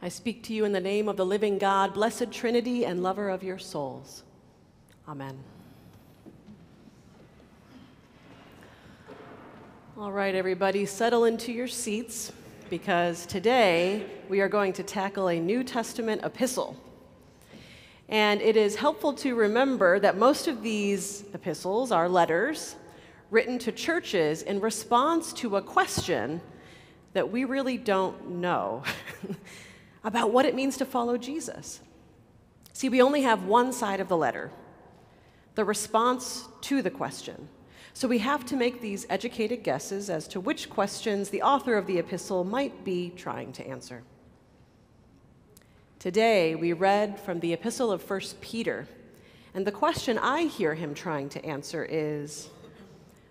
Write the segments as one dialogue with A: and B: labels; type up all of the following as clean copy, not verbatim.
A: I speak to you in the name of the living God, blessed Trinity and lover of your souls. Amen. All right, everybody, settle into your seats because today we are going to tackle a New Testament epistle. And it is helpful to remember that most of these epistles are letters written to churches in response to a question that we really don't know about what it means to follow Jesus. See, we only have one side of the letter, the response to the question. So we have to make these educated guesses as to which questions the author of the epistle might be trying to answer. Today, we read from the epistle of 1 Peter, and the question I hear him trying to answer is,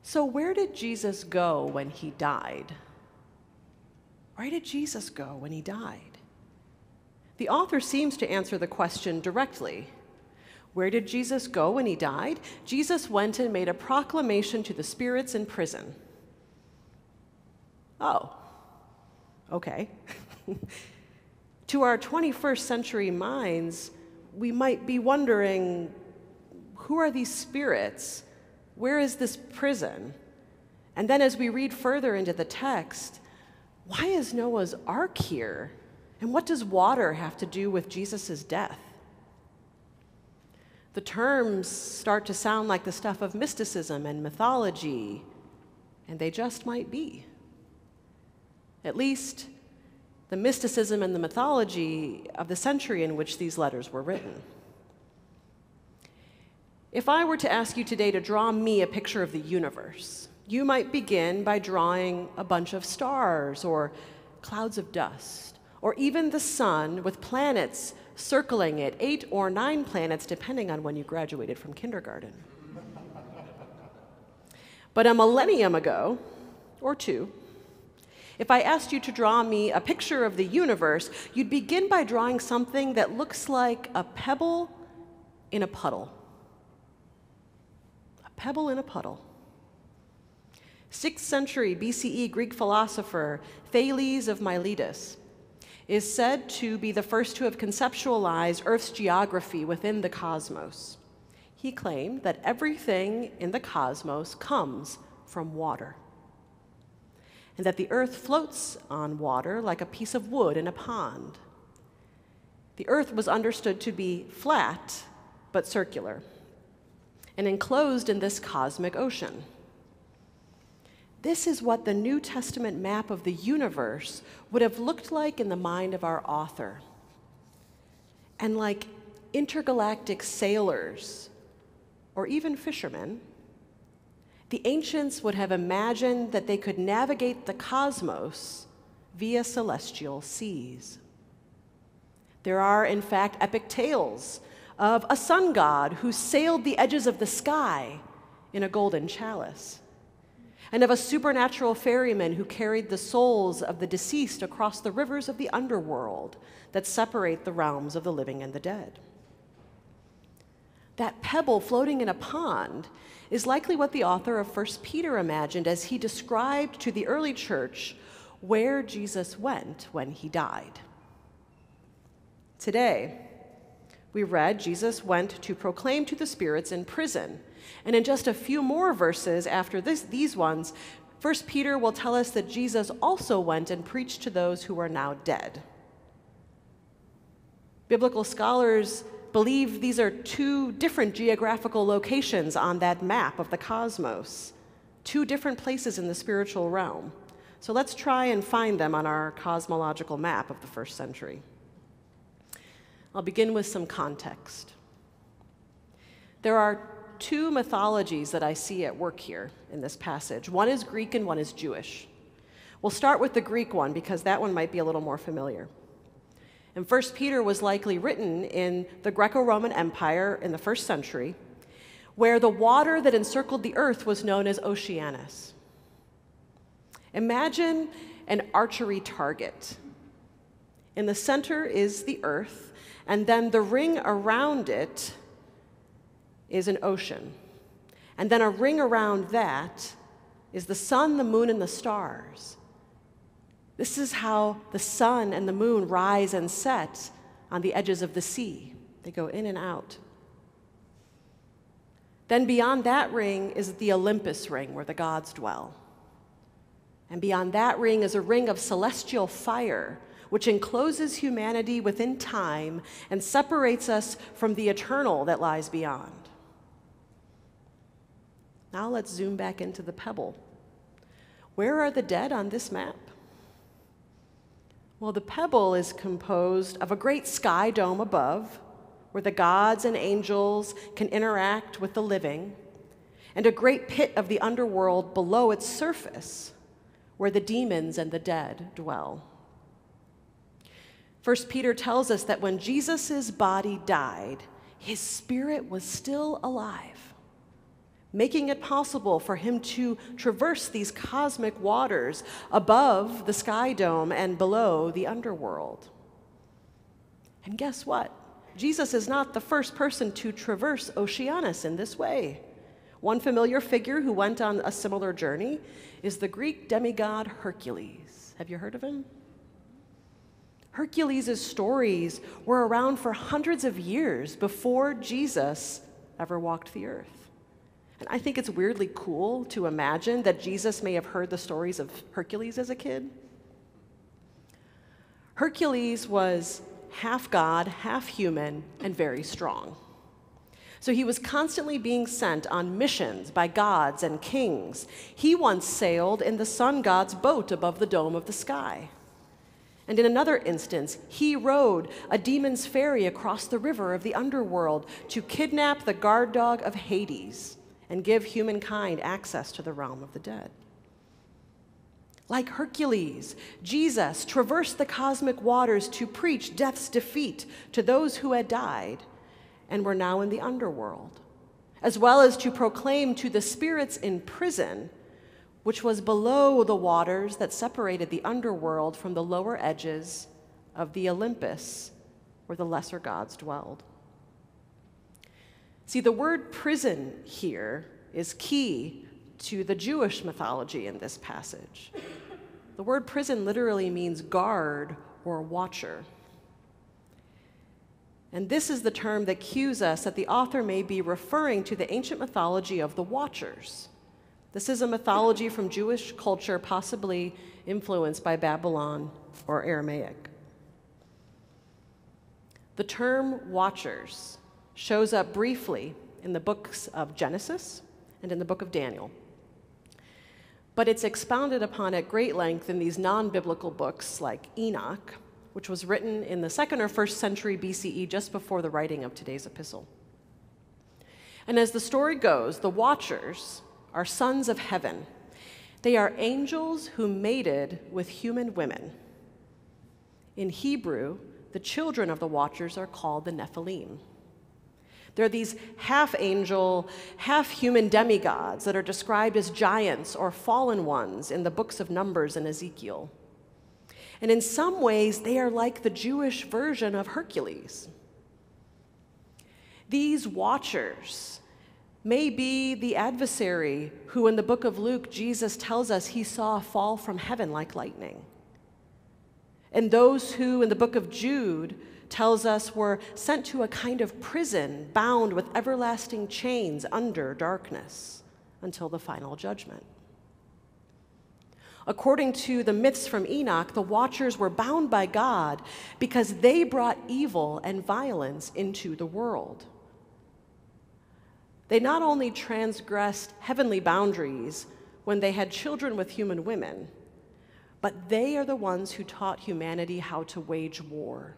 A: so where did Jesus go when he died? Where did Jesus go when he died? The author seems to answer the question directly. Where did Jesus go when he died? Jesus went and made a proclamation to the spirits in prison. Oh, okay. To our 21st century minds, we might be wondering, who are these spirits? Where is this prison? And then as we read further into the text, why is Noah's ark here? And what does water have to do with Jesus' death? The terms start to sound like the stuff of mysticism and mythology, and they just might be. At least the mysticism and the mythology of the century in which these letters were written. If I were to ask you today to draw me a picture of the universe, you might begin by drawing a bunch of stars or clouds of dust, or even the sun with planets circling it, 8 or 9 planets, depending on when you graduated from kindergarten. But a millennium ago, or 2, if I asked you to draw me a picture of the universe, you'd begin by drawing something that looks like a pebble in a puddle. A pebble in a puddle. 6th century BCE Greek philosopher Thales of Miletus is said to be the first to have conceptualized Earth's geography within the cosmos. He claimed that everything in the cosmos comes from water, and that the Earth floats on water like a piece of wood in a pond. The Earth was understood to be flat but circular, and enclosed in this cosmic ocean. This is what the New Testament map of the universe would have looked like in the mind of our author. And like intergalactic sailors, or even fishermen, the ancients would have imagined that they could navigate the cosmos via celestial seas. There are, in fact, epic tales of a sun god who sailed the edges of the sky in a golden chalice, and of a supernatural ferryman who carried the souls of the deceased across the rivers of the underworld that separate the realms of the living and the dead. That pebble floating in a pond is likely what the author of 1 Peter imagined as he described to the early church where Jesus went when he died. Today, we read Jesus went to proclaim to the spirits in prison. And in just a few more verses after these ones, 1 Peter will tell us that Jesus also went and preached to those who are now dead. Biblical scholars believe these are 2 different geographical locations on that map of the cosmos, 2 different places in the spiritual realm. So let's try and find them on our cosmological map of the 1st century. I'll begin with some context. There are 2 mythologies that I see at work here in this passage. One is Greek and one is Jewish. We'll start with the Greek one because that one might be a little more familiar. And 1 Peter was likely written in the Greco-Roman Empire in the 1st century, where the water that encircled the earth was known as Oceanus. Imagine an archery target. In the center is the earth, and then the ring around it is an ocean. And then a ring around that is the sun, the moon, and the stars. This is how the sun and the moon rise and set on the edges of the sea. They go in and out. Then beyond that ring is the Olympus ring, where the gods dwell. And beyond that ring is a ring of celestial fire, which encloses humanity within time and separates us from the eternal that lies beyond. Now let's zoom back into the Pebble. Where are the dead on this map? Well, the Pebble is composed of a great sky dome above, where the gods and angels can interact with the living, and a great pit of the underworld below its surface, where the demons and the dead dwell. 1 Peter tells us that when Jesus' body died, his spirit was still alive, making it possible for him to traverse these cosmic waters above the sky dome and below the underworld. And guess what? Jesus is not the first person to traverse Oceanus in this way. One familiar figure who went on a similar journey is the Greek demigod Hercules. Have you heard of him? Hercules' stories were around for hundreds of years before Jesus ever walked the earth. And I think it's weirdly cool to imagine that Jesus may have heard the stories of Hercules as a kid. Hercules was half god, half human, and very strong. So he was constantly being sent on missions by gods and kings. He once sailed in the sun god's boat above the dome of the sky. And in another instance, he rowed a demon's ferry across the river of the underworld to kidnap the guard dog of Hades and give humankind access to the realm of the dead. Like Hercules, Jesus traversed the cosmic waters to preach death's defeat to those who had died and were now in the underworld, as well as to proclaim to the spirits in prison, which was below the waters that separated the underworld from the lower edges of the Olympus, where the lesser gods dwelled. See, the word prison here is key to the Jewish mythology in this passage. The word prison literally means guard or watcher. And this is the term that cues us that the author may be referring to the ancient mythology of the Watchers. This is a mythology from Jewish culture, possibly influenced by Babylon or Aramaic. The term Watchers shows up briefly in the books of Genesis and in the book of Daniel. But it's expounded upon at great length in these non-biblical books like Enoch, which was written in the 2nd or 1st century BCE, just before the writing of today's epistle. And as the story goes, the Watchers are sons of heaven. They are angels who mated with human women. In Hebrew, the children of the Watchers are called the Nephilim. They're these half-angel, half-human demigods that are described as giants or fallen ones in the books of Numbers and Ezekiel. And in some ways, they are like the Jewish version of Hercules. These Watchers may be the adversary who in the book of Luke, Jesus tells us he saw fall from heaven like lightning. And those who in the book of Jude tells us were sent to a kind of prison bound with everlasting chains under darkness until the final judgment. According to the myths from Enoch, the Watchers were bound by God because they brought evil and violence into the world. They not only transgressed heavenly boundaries when they had children with human women, but they are the ones who taught humanity how to wage war.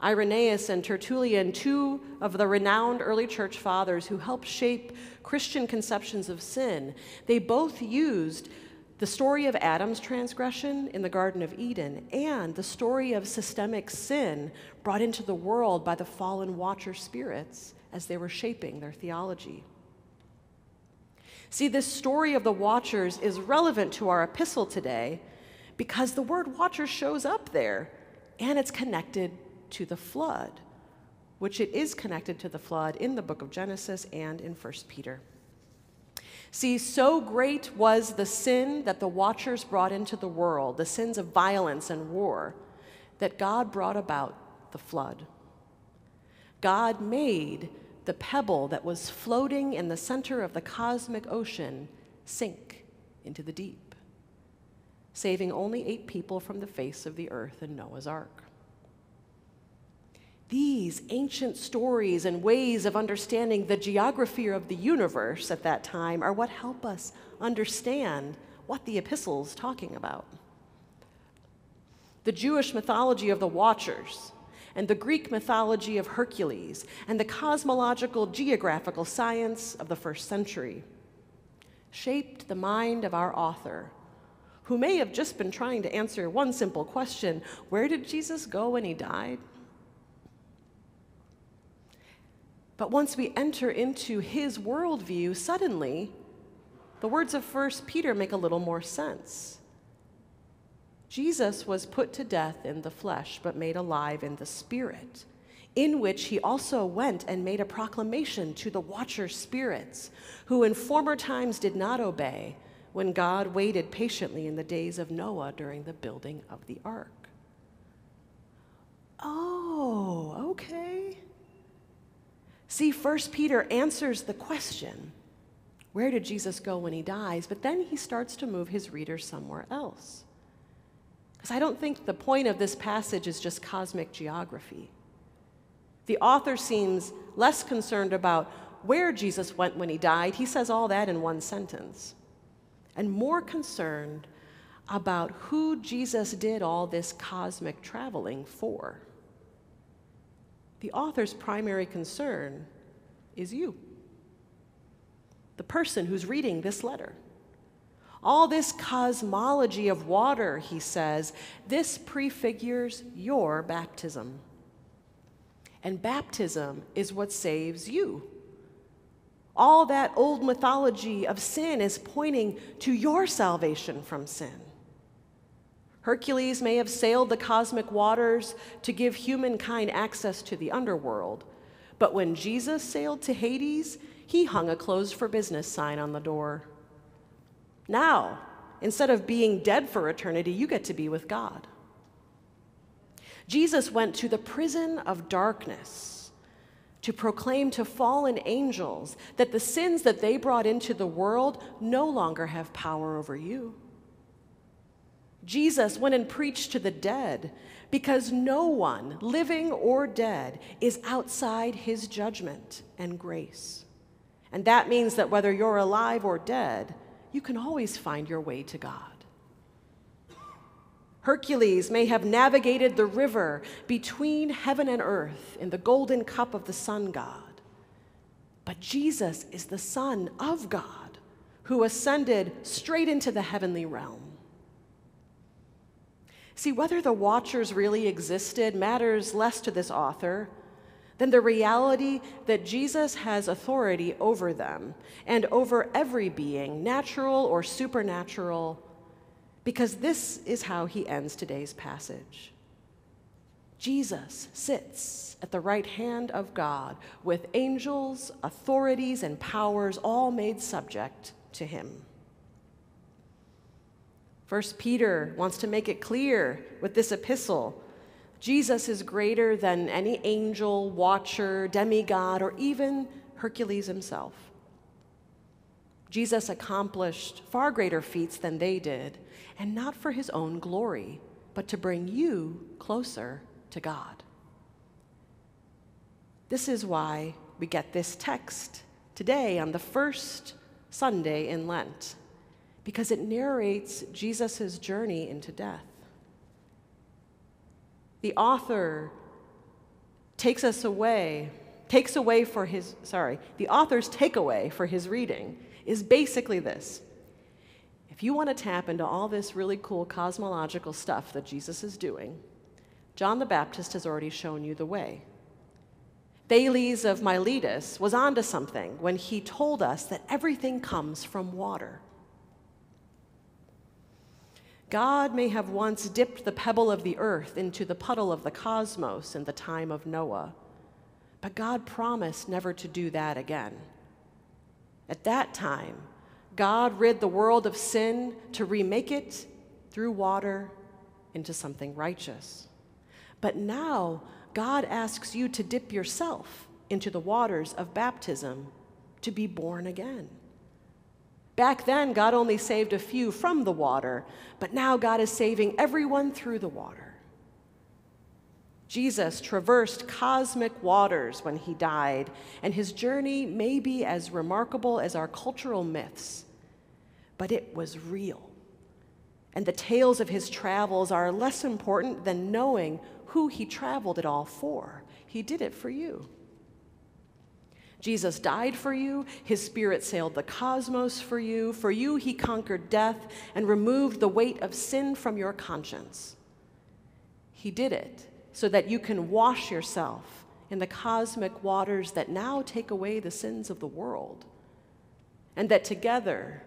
A: Irenaeus and Tertullian, two of the renowned early church fathers who helped shape Christian conceptions of sin, they both used the story of Adam's transgression in the Garden of Eden and the story of systemic sin brought into the world by the fallen Watcher spirits as they were shaping their theology. See, this story of the Watchers is relevant to our epistle today because the word Watcher shows up there, and it's connected to the flood, which it is connected to the flood in the book of Genesis and in 1 Peter. See, so great was the sin that the watchers brought into the world, the sins of violence and war, that God brought about the flood. God made the pebble that was floating in the center of the cosmic ocean sink into the deep, saving only 8 people from the face of the earth in Noah's Ark. These ancient stories and ways of understanding the geography of the universe at that time are what help us understand what the epistle's talking about. The Jewish mythology of the Watchers, and the Greek mythology of Hercules, and the cosmological geographical science of the first century shaped the mind of our author, who may have just been trying to answer one simple question: where did Jesus go when he died? But once we enter into his worldview, suddenly the words of 1 Peter make a little more sense. Jesus was put to death in the flesh, but made alive in the spirit, in which he also went and made a proclamation to the watcher spirits, who in former times did not obey, when God waited patiently in the days of Noah during the building of the ark. Oh, okay. See, 1 Peter answers the question, where did Jesus go when he dies? But then he starts to move his readers somewhere else. Because I don't think the point of this passage is just cosmic geography. The author seems less concerned about where Jesus went when he died. He says all that in one sentence. And more concerned about who Jesus did all this cosmic traveling for. The author's primary concern is you, the person who's reading this letter. All this cosmology of water, he says, this prefigures your baptism. And baptism is what saves you. All that old mythology of sin is pointing to your salvation from sin. Hercules may have sailed the cosmic waters to give humankind access to the underworld, but when Jesus sailed to Hades, he hung a closed for business sign on the door. Now, instead of being dead for eternity, you get to be with God. Jesus went to the prison of darkness to proclaim to fallen angels that the sins that they brought into the world no longer have power over you. Jesus went and preached to the dead because no one, living or dead, is outside his judgment and grace. And that means that whether you're alive or dead, you can always find your way to God. Hercules may have navigated the river between heaven and earth in the golden cup of the sun god, but Jesus is the Son of God who ascended straight into the heavenly realm. See, whether the watchers really existed matters less to this author than the reality that Jesus has authority over them and over every being, natural or supernatural, because this is how he ends today's passage. Jesus sits at the right hand of God with angels, authorities, and powers all made subject to him. 1 Peter wants to make it clear with this epistle, Jesus is greater than any angel, watcher, demigod, or even Hercules himself. Jesus accomplished far greater feats than they did, and not for his own glory, but to bring you closer to God. This is why we get this text today on the first Sunday in Lent, because it narrates Jesus' journey into death. The author the author's takeaway for his reading is basically this. If you want to tap into all this really cool cosmological stuff that Jesus is doing, John the Baptist has already shown you the way. Thales of Miletus was onto something when he told us that everything comes from water. God may have once dipped the pebble of the earth into the puddle of the cosmos in the time of Noah, but God promised never to do that again. At that time, God rid the world of sin to remake it through water into something righteous. But now, God asks you to dip yourself into the waters of baptism to be born again. Back then, God only saved a few from the water, but now God is saving everyone through the water. Jesus traversed cosmic waters when he died, and his journey may be as remarkable as our cultural myths, but it was real. And the tales of his travels are less important than knowing who he traveled it all for. He did it for you. Jesus died for you. His Spirit sailed the cosmos for you. For you, he conquered death and removed the weight of sin from your conscience. He did it so that you can wash yourself in the cosmic waters that now take away the sins of the world, and that together,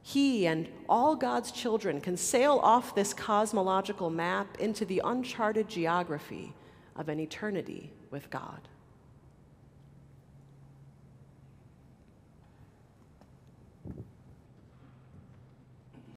A: he and all God's children can sail off this cosmological map into the uncharted geography of an eternity with God.